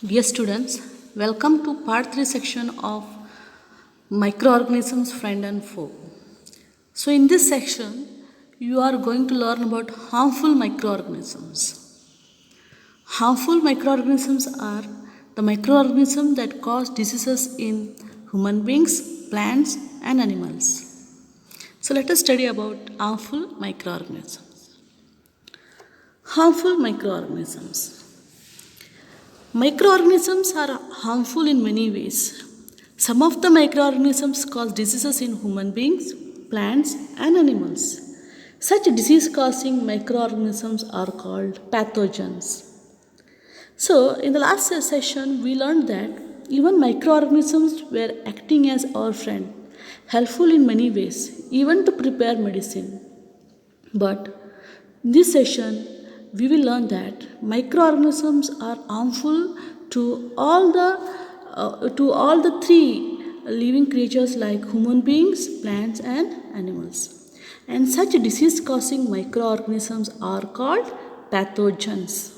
Dear students, welcome to part 3 section of microorganisms friend and foe. So in this section you are going to learn about harmful microorganisms. Harmful microorganisms are the microorganisms that cause diseases in human beings, plants and animals. So let us study about harmful microorganisms. Harmful microorganisms. Microorganisms are harmful in many ways. Some of the microorganisms cause diseases in human beings, plants, and animals. Such disease causing microorganisms are called pathogens. So, in the last session, we learned that even microorganisms were acting as our friend, helpful in many ways, even to prepare medicine. But in this session, we will learn that microorganisms are harmful to all the three living creatures like human beings, plants, and animals. And such disease-causing microorganisms are called pathogens.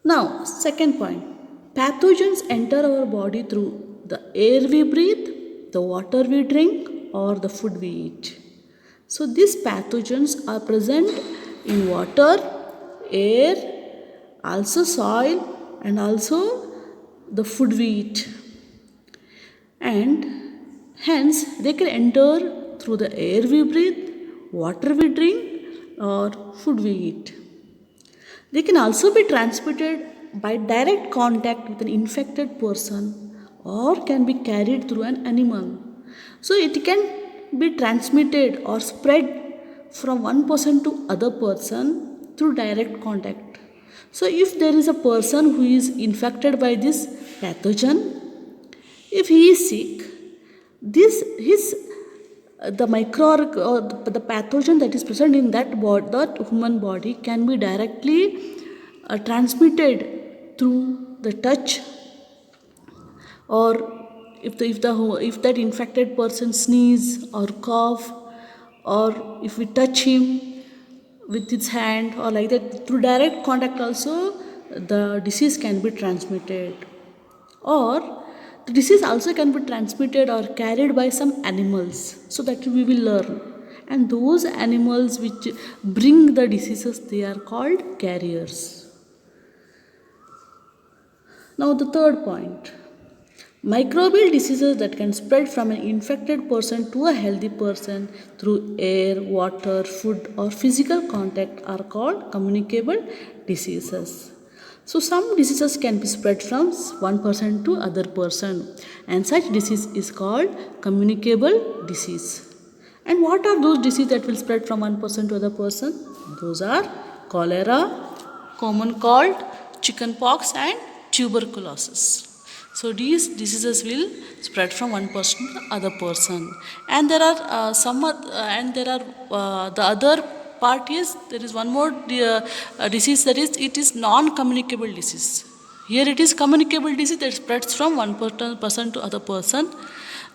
Now, second point: pathogens enter our body through the air we breathe, the water we drink, or the food we eat. So these pathogens are present in water, air, also soil, and also the food we eat. And hence they can enter through the air we breathe, water we drink, or food we eat. They can also be transmitted by direct contact with an infected person or can be carried through an animal. So it can be transmitted or spread from one person to other person through direct contact. So if there is a person who is infected by this pathogen, if he is sick, this his the micro or the pathogen that is present in that human body can be directly transmitted through the touch, or if that infected person sneeze or cough, or if we touch him with its hand or like that, through direct contact also the disease can be transmitted. Or the disease also can be transmitted or carried by some animals, so that we will learn. And those animals which bring the diseases, they are called carriers. Now the third point: microbial diseases that can spread from an infected person to a healthy person through air, water, food, or physical contact are called communicable diseases. So some diseases can be spread from one person to other person, and such disease is called communicable disease. And what are those diseases that will spread from one person to other person? Those are cholera, common cold, chickenpox, and tuberculosis. So these diseases will spread from one person to other person. And there are the other part is there is one more disease, that is it is non-communicable disease. Here it is communicable disease that spreads from one person to other person.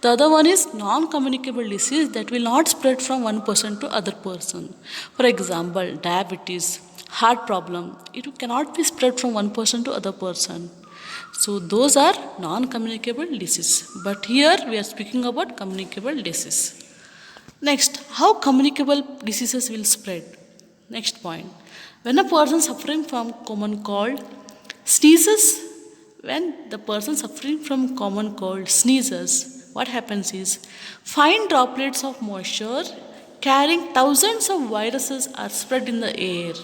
The other one is non-communicable disease that will not spread from one person to other person. For example, diabetes, heart problem, it cannot be spread from one person to other person. So those are non-communicable disease. But here we are speaking about communicable disease. Next, how communicable diseases will spread? Next point: when a person suffering from common cold sneezes, when the person suffering from common cold sneezes, what happens is fine droplets of moisture carrying thousands of viruses are spread in the air.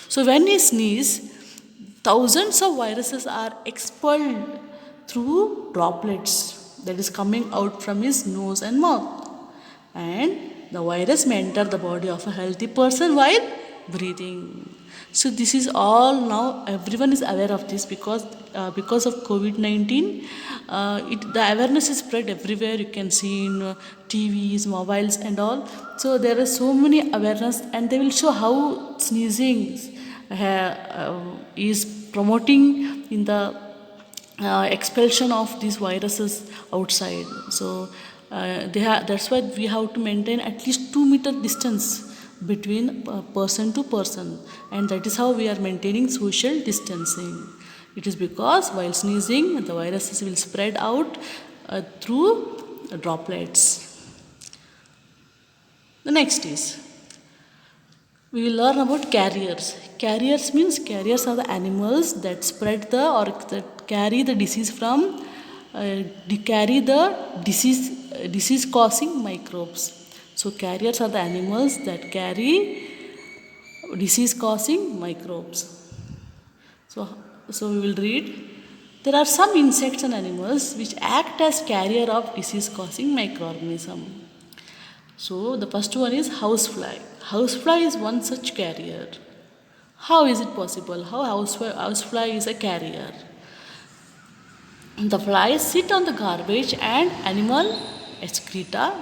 So when he sneezes, thousands of viruses are expelled through droplets that is coming out from his nose and mouth, and the virus may enter the body of a healthy person while breathing. So this is all, now everyone is aware of this because of COVID-19. The awareness is spread everywhere. You can see in TVs, mobiles, and all. So there are so many awareness, and they will show how sneezing is promoting in the expulsion of these viruses outside. So that's why we have to maintain at least 2 meter distance between person to person, and that is how we are maintaining social distancing. It is because while sneezing, the viruses will spread out through droplets. The next is, we will learn about carriers. Carriers means carriers are the animals that spread the or that carry the disease from carry the disease causing microbes. So carriers are the animals that carry disease causing microbes. So we will read. There are some insects and animals which act as carrier of disease causing microorganism. So the first one is housefly. Housefly is one such carrier. How is it possible? How housefly is a carrier? The flies sit on the garbage and animal excreta.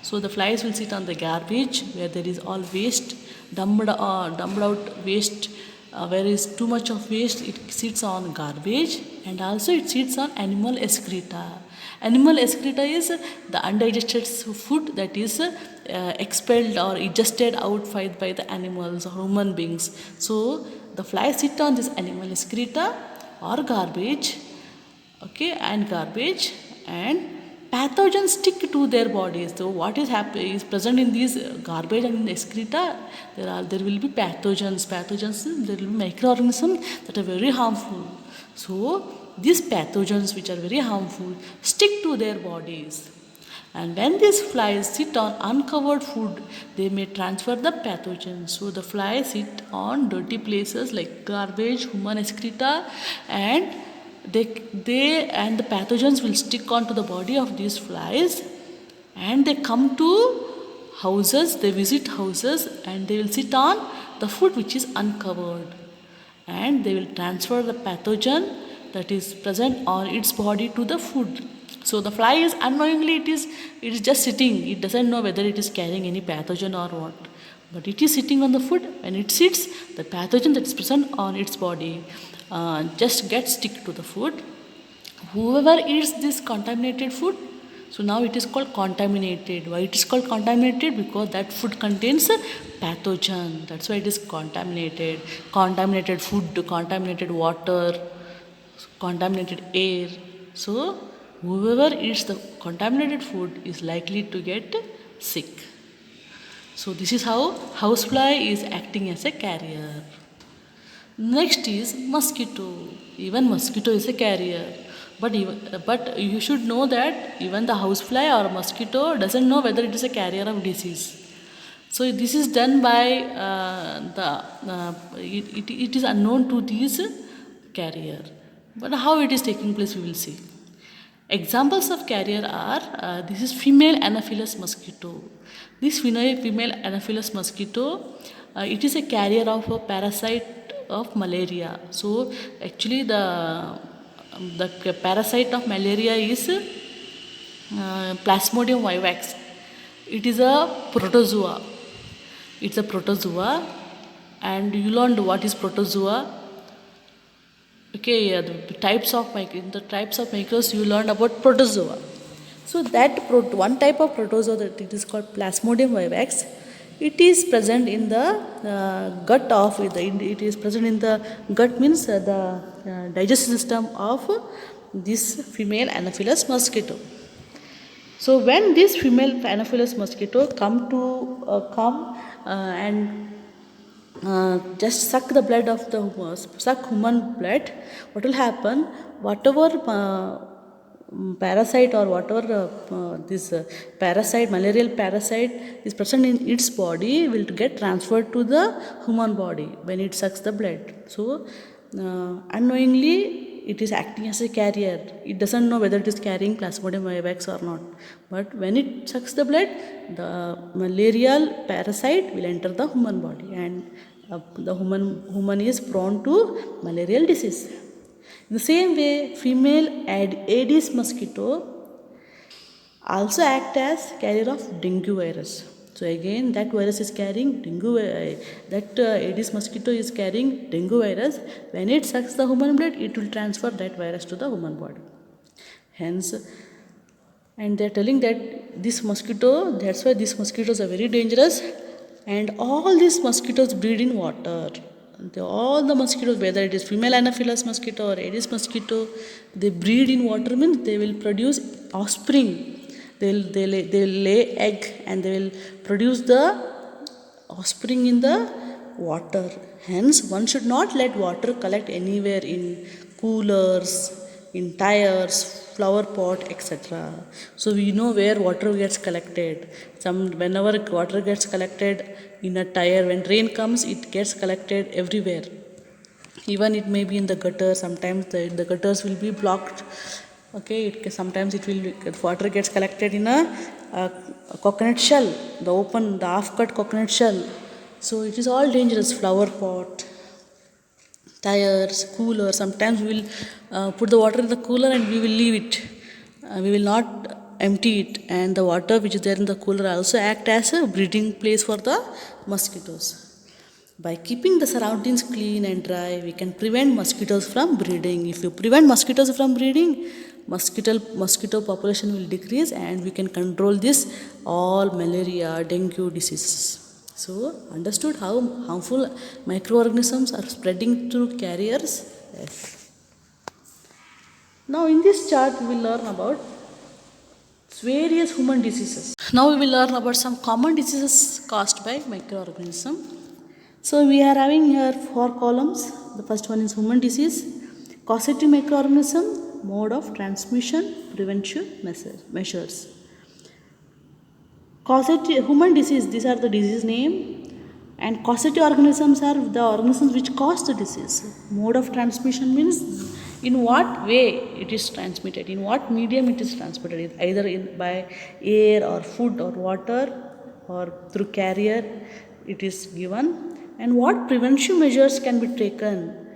So the flies will sit on the garbage where there is all waste, dumped out waste. Where is too much of waste, it sits on garbage, and also it sits on animal excreta. Animal excreta is the undigested food that is expelled or ingested out by the animals or human beings. So the flies sit on this animal excreta or garbage, okay, and garbage, and pathogens stick to their bodies. So what is present in these garbage and in the excreta? There will be pathogens. There will be microorganisms that are very harmful. So these pathogens which are very harmful stick to their bodies. And when these flies sit on uncovered food, they may transfer the pathogens. So the flies sit on dirty places like garbage, human excreta, and they and the pathogens will stick onto the body of these flies, and they come to houses, they visit houses, and they will sit on the food which is uncovered, and they will transfer the pathogen that is present on its body to the food. So the fly is unknowingly it is just sitting. It doesn't know whether it is carrying any pathogen or what, but it is sitting on the food. When it sits, the pathogen that is present on its body just gets stick to the food. Whoever eats this contaminated food, so now it is called contaminated. Why it is called contaminated? Because that food contains a pathogen. That's why it is contaminated. Contaminated food, contaminated water, contaminated air. So whoever eats the contaminated food is likely to get sick. So this is how housefly is acting as a carrier. Next is mosquito. Even mosquito is a carrier. But you should know that even the housefly or mosquito doesn't know whether it is a carrier of disease. So this is done by it is unknown to these carrier. But how it is taking place, we will see. Examples of carrier are this is female Anopheles mosquito. This female Anopheles mosquito, it is a carrier of a parasite of malaria. So actually the parasite of malaria is Plasmodium vivax. It is a protozoa. It's a protozoa, and you learned what is protozoa. Okay, yeah, the types of microbes you learned about protozoa. So that one type of protozoa that it is called Plasmodium vivax. It is present in the gut of it is present in the gut means the digestive system of this female Anopheles mosquito. So when this female Anopheles mosquito come and just suck the blood of suck human blood, what will happen? Whatever parasite or whatever this parasite, malarial parasite is present in its body will get transferred to the human body when it sucks the blood. So unknowingly it is acting as a carrier. It doesn't know whether it is carrying Plasmodium vivax or not. But when it sucks the blood, the malarial parasite will enter the human body, and the human is prone to malarial disease. In the same way, female Aedes mosquito also act as carrier of dengue virus. So again, that virus is carrying dengue. That Aedes mosquito is carrying dengue virus. When it sucks the human blood, it will transfer that virus to the human body. Hence, and they are telling that this mosquito, that's why these mosquitoes are very dangerous, and all these mosquitoes breed in water. all the mosquitoes, whether it is female Anopheles mosquito or Aedes mosquito, they breed in water means they will produce offspring. They will lay egg and they will produce the offspring in the water. Hence, one should not let water collect anywhere in coolers, in tires, flower pot, etc. So we know where water gets collected. Whenever water gets collected in a tire, when rain comes, it gets collected everywhere. Even it may be in the gutter. Sometimes the gutters will be blocked. Okay, sometimes water gets collected in a coconut shell, the half-cut coconut shell. So it is all dangerous. Flower pot, tires, cooler. Sometimes we will put the water in the cooler and we will leave it. We will not empty it, and the water which is there in the cooler also act as a breeding place for the mosquitoes. By keeping the surroundings clean and dry, we can prevent mosquitoes from breeding. If you prevent mosquitoes from breeding, mosquito population will decrease, and we can control this all malaria, dengue diseases. So, understood how harmful microorganisms are spreading through carriers? Yes. Now, in this chart, we will learn about various human diseases. Now, we will learn about some common diseases caused by microorganism. So, we are having here 4 columns. The first one is human disease, causative microorganism, mode of transmission, prevention measures. Causative human disease, these are the disease name, and causative organisms are the organisms which cause the disease. Mode of transmission means in what way it is transmitted, in what medium it is transmitted, either by air or food or water or through carrier it is given, and what prevention measures can be taken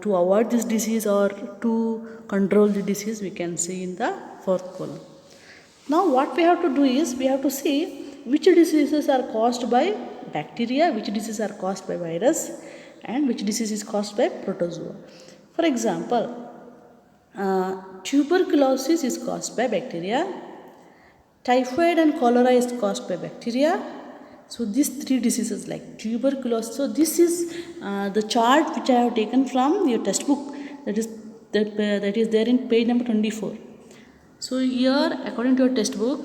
to avoid this disease or to control the disease, we can see in the 4th column. Now what we have to do is, we have to see which diseases are caused by bacteria, which diseases are caused by virus, and which disease is caused by protozoa. For example, tuberculosis is caused by bacteria, typhoid and cholera is caused by bacteria. So these 3 diseases like tuberculosis. So this is the chart which I have taken from your textbook, that is there in page number 24. So here, according to your textbook,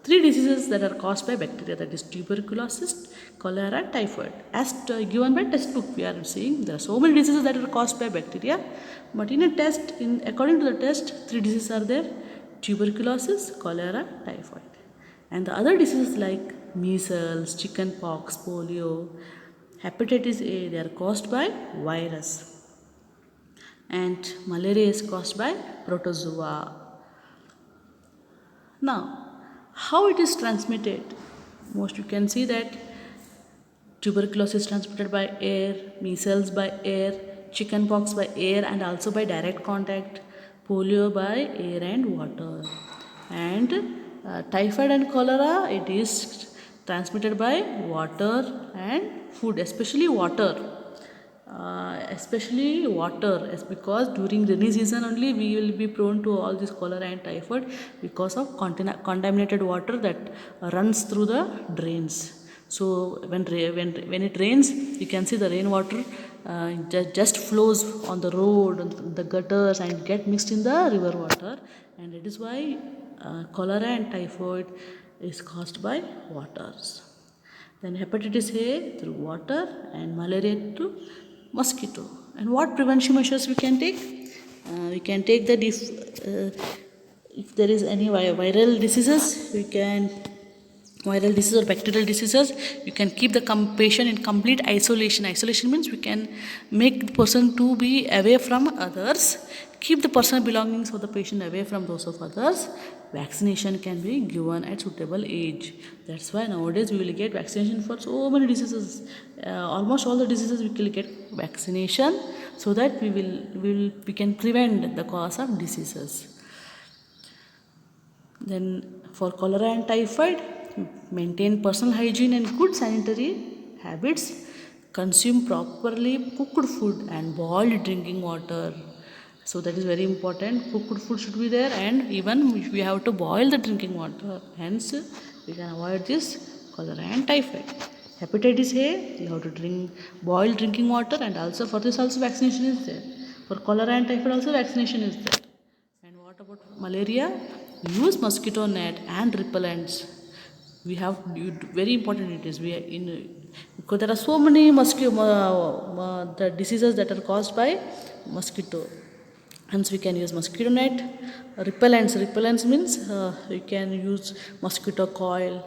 3 diseases that are caused by bacteria, that is tuberculosis, cholera, typhoid. As given by textbook, we are seeing there are so many diseases that are caused by bacteria, but in a test, according to the test, 3 diseases are there: tuberculosis, cholera, typhoid. And the other diseases like measles, chicken pox, polio, hepatitis A, they are caused by virus. And malaria is caused by protozoa. Now, how it is transmitted? Most you can see that tuberculosis is transmitted by air, measles by air, chickenpox by air and also by direct contact, polio by air and water. And typhoid and cholera, it is transmitted by water and food, especially water. Because during rainy season only we will be prone to all this cholera and typhoid because of contaminated water that runs through the drains. So when it rains, you can see the rainwater just flows on the road, on the gutters, and get mixed in the river water, and that is why cholera and typhoid is caused by waters. Then hepatitis A through water and malaria through mosquito. And what prevention measures we can take? We can take that if there is any viral diseases, viral disease or bacterial diseases, you can keep the patient in complete isolation. Isolation means we can make the person to be away from others, keep the personal belongings of the patient away from those of others. Vaccination can be given at suitable age. That's why nowadays we will get vaccination for so many diseases. Almost all the diseases we will get vaccination, so that we can prevent the cause of diseases. Then for cholera and typhoid, maintain personal hygiene and good sanitary habits, consume properly cooked food and boiled drinking water. So that is very important. Cooked food should be there, and even we have to boil the drinking water. Hence, we can avoid this cholera and typhoid. Hepatitis A, you have to drink boiled drinking water, and also for this also vaccination is there. For cholera and typhoid also vaccination is there. And what about malaria? Use mosquito net and repellents. We have very important it is, we are in, because there are so many the diseases that are caused by mosquito. Hence we can use mosquito net. Repellents means you can use mosquito coil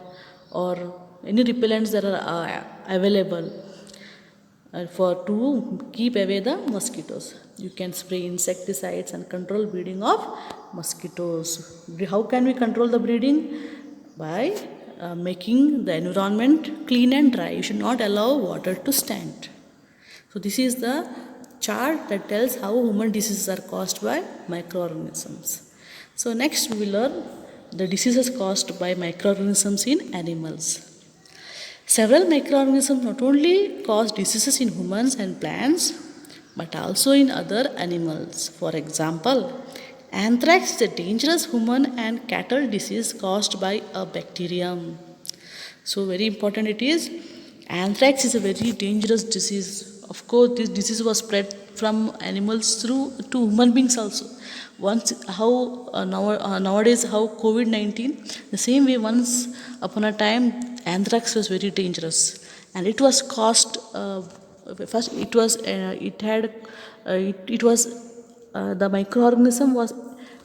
or any repellents that are available for to keep away the mosquitoes. You can spray insecticides and control breeding of mosquitoes. How can we control the breeding? By making the environment clean and dry. You should not allow water to stand. So this is the chart that tells how human diseases are caused by microorganisms. So next we will learn the diseases caused by microorganisms in animals. Several microorganisms not only cause diseases in humans and plants but also in other animals. For example, anthrax is a dangerous human and cattle disease caused by a bacterium. So very important it is. Anthrax is a very dangerous disease. Of course, this disease was spread from animals through to human beings also. Once how nowadays how COVID-19, the same way once upon a time anthrax was very dangerous, and it was caused first it was it had it was the microorganism was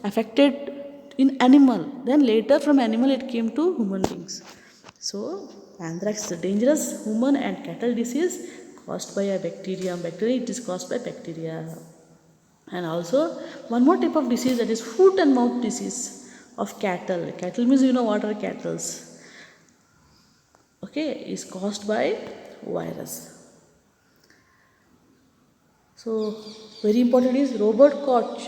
affected in animal, then later from animal it came to human beings. So anthrax is a dangerous human and cattle disease caused by a bacterium. It is caused by bacteria. And also one more type of disease, that is foot and mouth disease of cattle. Cattle means you know what are cattle. Okay, is caused by virus. So very important is Robert Koch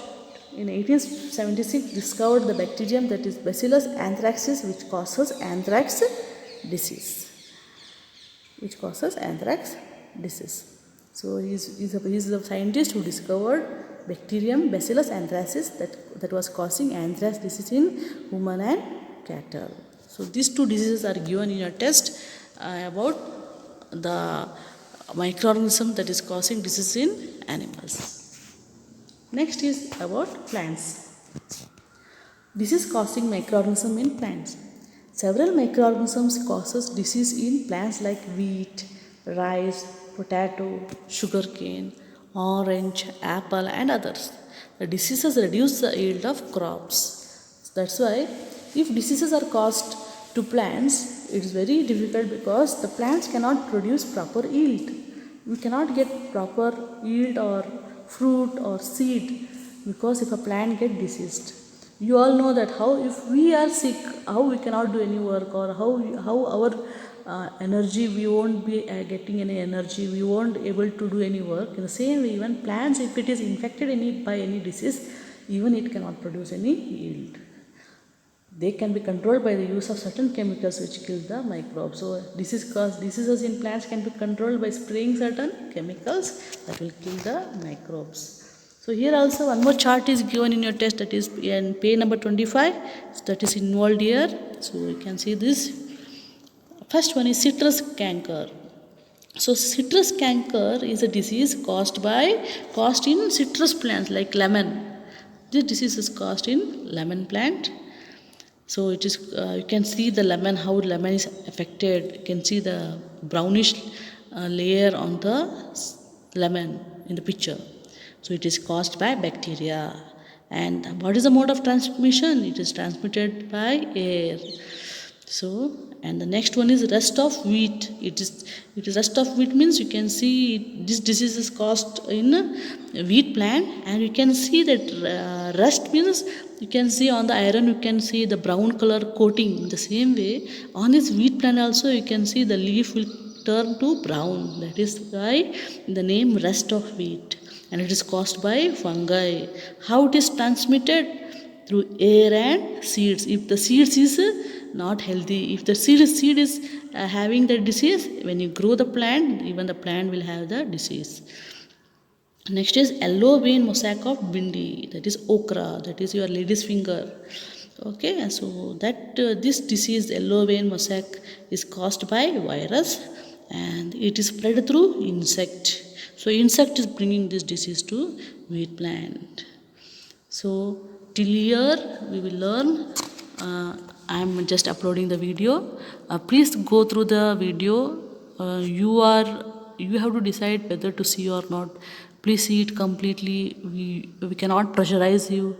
in 1876 discovered the bacterium that is Bacillus anthracis, which causes anthrax disease. So he is the scientist who discovered bacterium Bacillus anthracis that was causing anthrax disease in human and cattle. So these two diseases are given in your test about the microorganism that is causing disease in animals. Next is about plants. Disease causing microorganism in plants. Several microorganisms causes disease in plants like wheat, rice, potato, sugarcane, orange, apple and others. The diseases reduce the yield of crops. That's why if diseases are caused to plants, it is very difficult because the plants cannot produce proper yield. We cannot get proper yield or fruit or seed because if a plant get diseased. You all know that how if we are sick, how we cannot do any work, or how our energy, we won't be getting any energy, we won't able to do any work. In the same way, even plants, if it is infected by any disease, even it cannot produce any yield. They can be controlled by the use of certain chemicals which kill the microbes. So diseases in plants can be controlled by spraying certain chemicals that will kill the microbes. So here also one more chart is given in your test, that is in page number 25, that is involved here. So you can see this. First one is citrus canker. So citrus canker is a disease caused in citrus plants like lemon. This disease is caused in lemon plant. So it is you can see the lemon, how lemon is affected. You can see the brownish layer on the lemon in the picture. So it is caused by bacteria. And what is the mode of transmission? It is transmitted by air. So, and the next one is rust of wheat. It is rust of wheat means you can see this disease is caused in wheat plant, and you can see that rust means you can see on the iron, you can see the brown color coating. In the same way, on this wheat plant also you can see the leaf will turn to brown. That is why the name rust of wheat. And it is caused by fungi. How it is transmitted? Through air and seeds. If the seeds is not healthy, if the seed is having the disease, when you grow the plant, even the plant will have the disease. Next is yellow vein mosaic of bindi, that is okra, that is your lady's finger. Okay, so that this disease, yellow vein mosaic, is caused by virus. and it is spread through insect. So insect is bringing this disease to wheat plant. So till here we will learn. I am just uploading the video. Please go through the video. You have to decide whether to see or not. Please see it completely. We cannot pressurize you.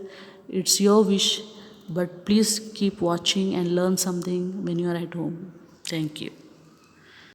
It's your wish. But please keep watching and learn something when you are at home. Thank you.